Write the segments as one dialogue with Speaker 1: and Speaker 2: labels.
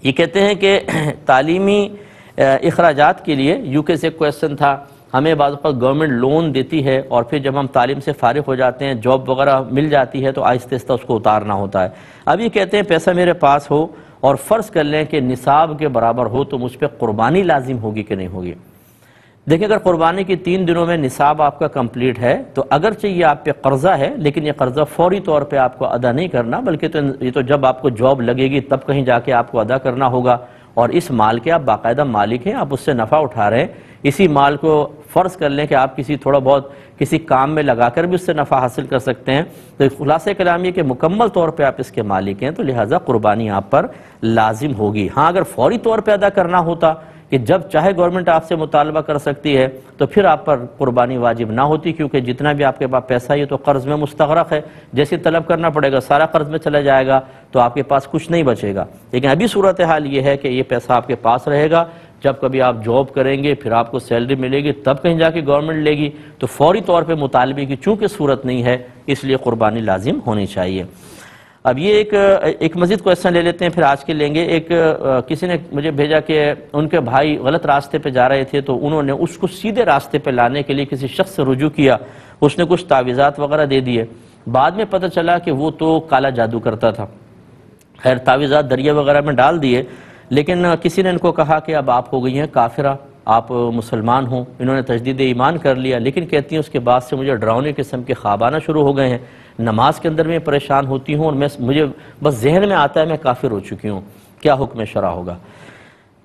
Speaker 1: یہ کہتے ہیں کہ تعلیمی اخراجات کے لیے یو کے سے کویسچن تھا، ہمیں بعض اوقات گورنمنٹ لون دیتی ہے اور پھر جب ہم تعلیم سے فارغ ہو جاتے ہیں، جاب وغیرہ مل جاتی ہے تو آہستہ آہستہ اس کو اتارنا ہوتا ہے۔ اب یہ کہتے ہیں پیسہ میرے پاس ہو اور فرض کر لیں کہ نصاب کے برابر ہو تو مجھ پہ قربانی لازم ہوگی کہ نہیں ہوگی؟ دیکھیں اگر قربانی کی 3 دنوں میں نصاب آپ کا کمپلیٹ ہے تو اگرچہ یہ آپ پہ قرضہ ہے، لیکن یہ قرضہ فوری طور پہ آپ کو ادا نہیں کرنا، بلکہ یہ تو جب آپ کو جاب لگے گی تب کہیں جا کے آپ کو ادا کرنا ہوگا، اور اس مال کے آپ باقاعدہ مالک ہیں، آپ اس سے نفع اٹھا رہے ہیں۔ اسی مال کو فرض کر لیں کہ آپ کسی تھوڑا بہت کسی کام میں لگا کر بھی اس سے نفع حاصل کر سکتے ہیں، تو خلاصہ کلام یہ کہ مکمل طور پہ آپ اس کے مالک ہیں، تو لہٰذا قربانی آپ پر لازم ہوگی۔ ہاں اگر فوری طور پہ ادا کرنا ہوتا کہ جب چاہے گورنمنٹ آپ سے مطالبہ کر سکتی ہے تو پھر آپ پر قربانی واجب نہ ہوتی، کیونکہ جتنا بھی آپ کے پاس پیسہ یہ تو قرض میں مستغرق ہے، جیسے طلب کرنا پڑے گا سارا قرض میں چلا جائے گا تو آپ کے پاس کچھ نہیں بچے گا۔ لیکن ابھی صورتحال یہ ہے کہ یہ پیسہ آپ کے پاس رہے گا، جب کبھی آپ جاب کریں گے پھر آپ کو سیلری ملے گی تب کہیں جا کے گورنمنٹ لے گی، تو فوری طور پہ مطالبے کی چونکہ صورت نہیں ہے اس لیے قربانی لازم ہونی چاہیے۔ اب یہ ایک مزید کویسچن لے لیتے ہیں، پھر آج کے لیں گے۔ ایک کسی نے مجھے بھیجا کہ ان کے بھائی غلط راستے پہ جا رہے تھے تو انہوں نے اس کو سیدھے راستے پہ لانے کے لیے کسی شخص سے رجوع کیا، اس نے کچھ تعویذات وغیرہ دے دیے، بعد میں پتہ چلا کہ وہ تو کالا جادو کرتا تھا۔ خیر تعویذات دریا وغیرہ میں ڈال دیے، لیکن کسی نے ان کو کہا کہ اب آپ ہو گئی ہیں کافرہ، آپ مسلمان ہوں، انہوں نے تجدید ایمان کر لیا، لیکن کہتی ہیں اس کے بعد سے مجھے ڈراؤنے قسم کے خواب آنا شروع ہو گئے ہیں، نماز کے اندر میں پریشان ہوتی ہوں اور مجھے بس ذہن میں آتا ہے میں کافر ہو چکی ہوں، کیا حکم شرع ہوگا؟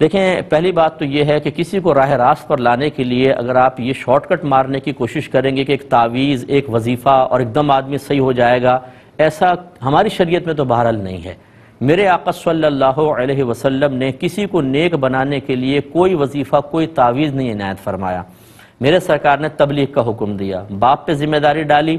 Speaker 1: دیکھیں پہلی بات تو یہ ہے کہ کسی کو راہ راست پر لانے کے لیے اگر آپ یہ شارٹ کٹ مارنے کی کوشش کریں گے کہ ایک تعویذ ایک وظیفہ اور ایک دم آدمی صحیح ہو جائے گا، ایسا ہماری شریعت میں تو بہرحال نہیں ہے۔ میرے آقا صلی اللہ علیہ وسلم نے کسی کو نیک بنانے کے لیے کوئی وظیفہ کوئی تعویذ نہیں عنایت فرمایا۔ میرے سرکار نے تبلیغ کا حکم دیا، باپ پہ ذمہ داری ڈالی،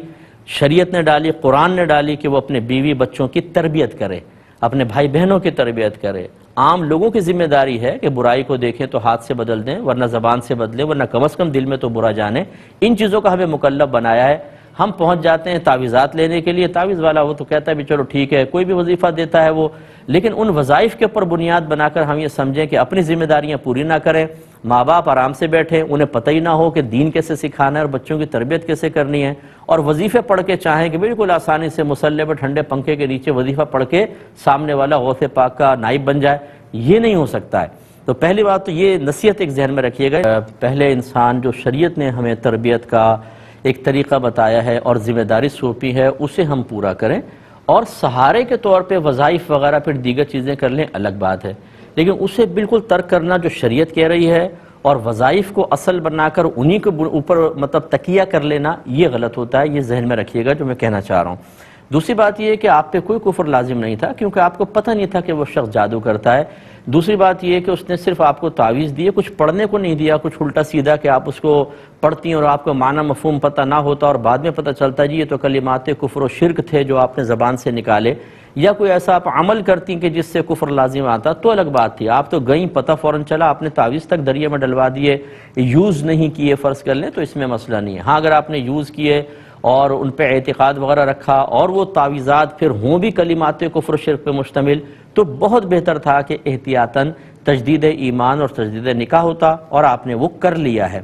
Speaker 1: شریعت نے ڈالی، قرآن نے ڈالی کہ وہ اپنے بیوی بچوں کی تربیت کرے، اپنے بھائی بہنوں کی تربیت کرے۔ عام لوگوں کی ذمہ داری ہے کہ برائی کو دیکھیں تو ہاتھ سے بدل دیں، ورنہ زبان سے بدلیں، ورنہ کم از کم دل میں تو برا جانیں۔ ان چیزوں کا ہمیں مکلف بنایا ہے۔ ہم پہنچ جاتے ہیں تعویذات لینے کے لیے، تعویذ والا وہ تو کہتا ہے بھی چلو ٹھیک ہے، کوئی بھی وظیفہ دیتا ہے وہ، لیکن ان وظائف کے اوپر بنیاد بنا کر ہم یہ سمجھیں کہ اپنی ذمہ داریاں پوری نہ کریں، ماں باپ آرام سے بیٹھیں، انہیں پتہ ہی نہ ہو کہ دین کیسے سکھانا ہے اور بچوں کی تربیت کیسے کرنی ہے، اور وظیفے پڑھ کے چاہیں کہ بالکل آسانی سے مصلی پر ٹھنڈے پنکھے کے نیچے وظیفہ پڑھ کے سامنے والا غوث پاک کا نائب بن جائے، یہ نہیں ہو سکتا ہے۔ تو پہلی بات تو یہ نصیحت ایک ذہن میں رکھیے گا، پہلے انسان جو شریعت نے ہمیں تربیت کا ایک طریقہ بتایا ہے اور ذمہ داری سونپی ہے اسے ہم پورا کریں، اور سہارے کے طور پہ وظائف وغیرہ پھر دیگر چیزیں کر لیں الگ بات ہے، لیکن اسے بالکل ترک کرنا جو شریعت کہہ رہی ہے اور وظائف کو اصل بنا کر انہی کے اوپر مطلب تکیہ کر لینا یہ غلط ہوتا ہے، یہ ذہن میں رکھیے گا جو میں کہنا چاہ رہا ہوں۔ دوسری بات یہ ہے کہ آپ پہ کوئی کفر لازم نہیں تھا کیونکہ آپ کو پتہ نہیں تھا کہ وہ شخص جادو کرتا ہے۔ دوسری بات یہ ہے کہ اس نے صرف آپ کو تعویذ دیے، کچھ پڑھنے کو نہیں دیا، کچھ الٹا سیدھا کہ آپ اس کو پڑھتی ہیں اور آپ کو معنی مفہوم پتہ نہ ہوتا اور بعد میں پتہ چلتا جی یہ تو کلمات کفر و شرک تھے جو آپ نے زبان سے نکالے، یا کوئی ایسا آپ عمل کرتی کہ جس سے کفر لازم آتا تو الگ بات تھی۔ آپ تو گئیں، پتہ فوراً چلا، آپ نے تعویذ تک دریا میں ڈلوا دیے، یوز نہیں کیے فرض کر لیں تو اس میں مسئلہ نہیں ہے۔ ہاں اگر آپ نے یوز کیے اور ان پہ اعتقاد وغیرہ رکھا اور وہ تعویذات پھر ہوں بھی کلمات کفر و شرک پہ مشتمل تو بہت بہتر تھا کہ احتیاطاً تجدید ایمان اور تجدید نکاح ہوتا، اور آپ نے وہ کر لیا ہے۔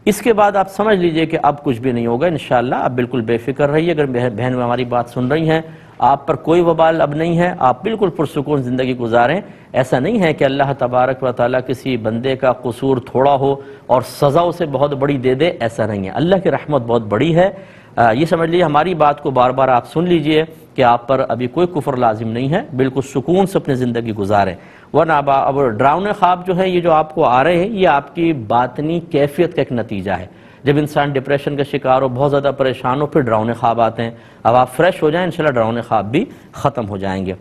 Speaker 1: اس کے بعد آپ سمجھ لیجئے کہ اب کچھ بھی نہیں ہوگا انشاءاللہ، آپ بالکل بے فکر رہیے۔ اگر بہن ہماری بات سن رہی ہیں، آپ پر کوئی وبال اب نہیں ہے، آپ بالکل پرسکون زندگی گزاریں۔ ایسا نہیں ہے کہ اللہ تبارک و تعالیٰ کسی بندے کا قصور تھوڑا ہو اور سزا اسے بہت بڑی دے دے، ایسا نہیں ہے، اللہ کی رحمت بہت بڑی ہے۔ یہ سمجھ لیجیے، ہماری بات کو بار بار آپ سن لیجئے کہ آپ پر ابھی کوئی کفر لازم نہیں ہے، بالکل سکون سے اپنی زندگی گزاریں۔ ورنہ اب ڈراؤنے خواب جو ہے یہ جو آپ کو آ رہے ہیں یہ آپ کی باطنی کیفیت کا ایک نتیجہ ہے۔ جب انسان ڈپریشن کا شکار ہو، بہت زیادہ پریشان ہو، پھر ڈراؤنے خواب آتے ہیں۔ اب آپ فریش ہو جائیں، انشاءاللہ ڈراؤنے خواب بھی ختم ہو جائیں گے۔